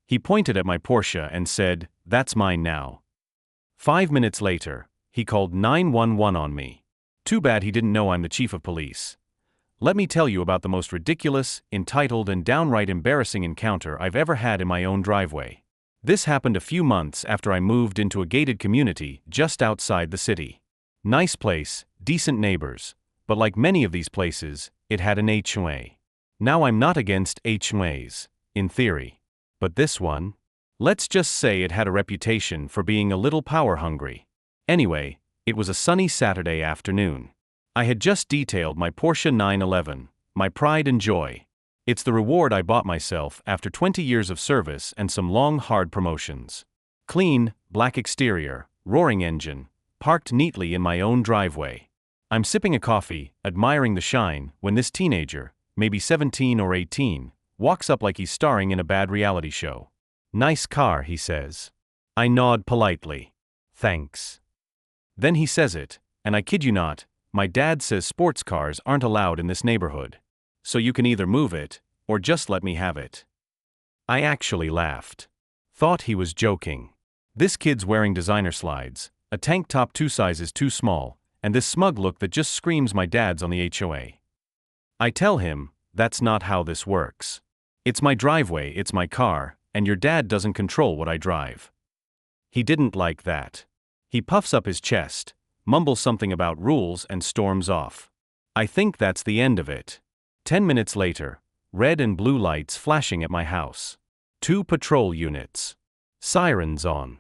He pointed at my Porsche and said, "That's mine now." 5 minutes later, he called 911 on me. Too bad he didn't know I'm the chief of police. Let me tell you about the most ridiculous, entitled, and downright embarrassing encounter I've ever had in my own driveway. This happened a few months after I moved into a gated community just outside the city. Nice place, decent neighbors, but like many of these places, it had an HOA. Now I'm not against HOAs, in theory. But this one? Let's just say it had a reputation for being a little power-hungry. Anyway, it was a sunny Saturday afternoon. I had just detailed my Porsche 911, my pride and joy. It's the reward I bought myself after 20 years of service and some long, hard promotions. Clean, black exterior, roaring engine, parked neatly in my own driveway. I'm sipping a coffee, admiring the shine, when this teenager, maybe 17 or 18, walks up like he's starring in a bad reality show. "Nice car," he says. I nod politely. "Thanks." Then he says it, and I kid you not, my dad says sports cars aren't allowed in this neighborhood. So you can either move it, or just let me have it. I actually laughed. Thought he was joking. This kid's wearing designer slides, a tank top 2 sizes too small, and this smug look that just screams my dad's on the HOA. I tell him, that's not how this works. It's my driveway, it's my car, and your dad doesn't control what I drive. He didn't like that. He puffs up his chest, mumbles something about rules, and storms off. I think that's the end of it. 10 minutes later, red and blue lights flashing at my house. 2 patrol units. Sirens on.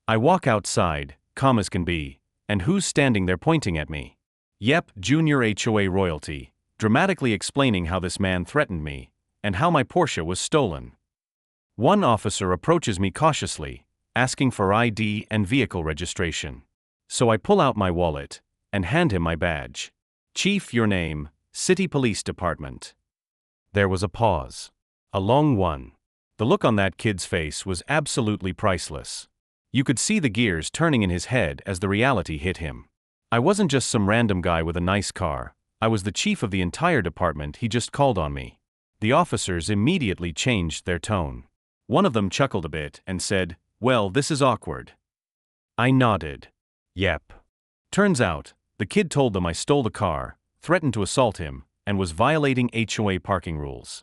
I walk outside, calm as can be, and who's standing there pointing at me? Yep, junior HOA royalty, dramatically explaining how this man threatened me, and how my Porsche was stolen. One officer approaches me cautiously, asking for ID and vehicle registration. So I pull out my wallet and hand him my badge. "Chief, your name, City Police Department." There was a pause. A long one. The look on that kid's face was absolutely priceless. You could see the gears turning in his head as the reality hit him. I wasn't just some random guy with a nice car, I was the chief of the entire department. He just called on me. The officers immediately changed their tone. One of them chuckled a bit and said, "Well, this is awkward." I nodded. Yep. Turns out, the kid told them I stole the car, threatened to assault him, and was violating HOA parking rules.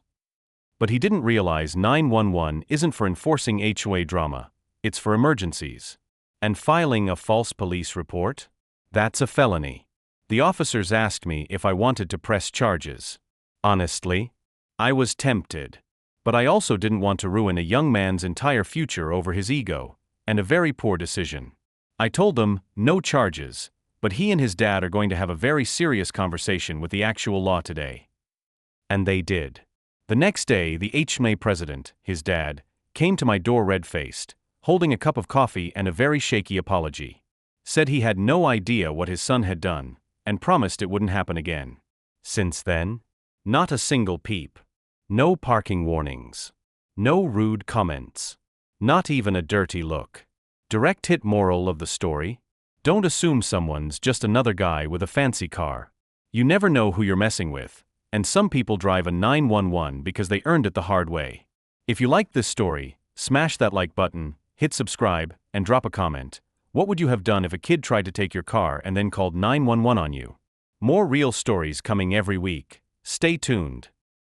But he didn't realize 911 isn't for enforcing HOA drama, it's for emergencies. And filing a false police report? That's a felony. The officers asked me if I wanted to press charges. Honestly, I was tempted. But I also didn't want to ruin a young man's entire future over his ego, and a very poor decision. I told them, no charges, but he and his dad are going to have a very serious conversation with the actual law today. And they did. The next day, the HOA president, his dad, came to my door red-faced, holding a cup of coffee and a very shaky apology. Said he had no idea what his son had done, and promised it wouldn't happen again. Since then, not a single peep. No parking warnings. No rude comments. Not even a dirty look. Direct hit moral of the story? Don't assume someone's just another guy with a fancy car. You never know who you're messing with, and some people drive a 911 because they earned it the hard way. If you liked this story, smash that like button, hit subscribe, and drop a comment. What would you have done if a kid tried to take your car and then called 911 on you? More real stories coming every week. Stay tuned.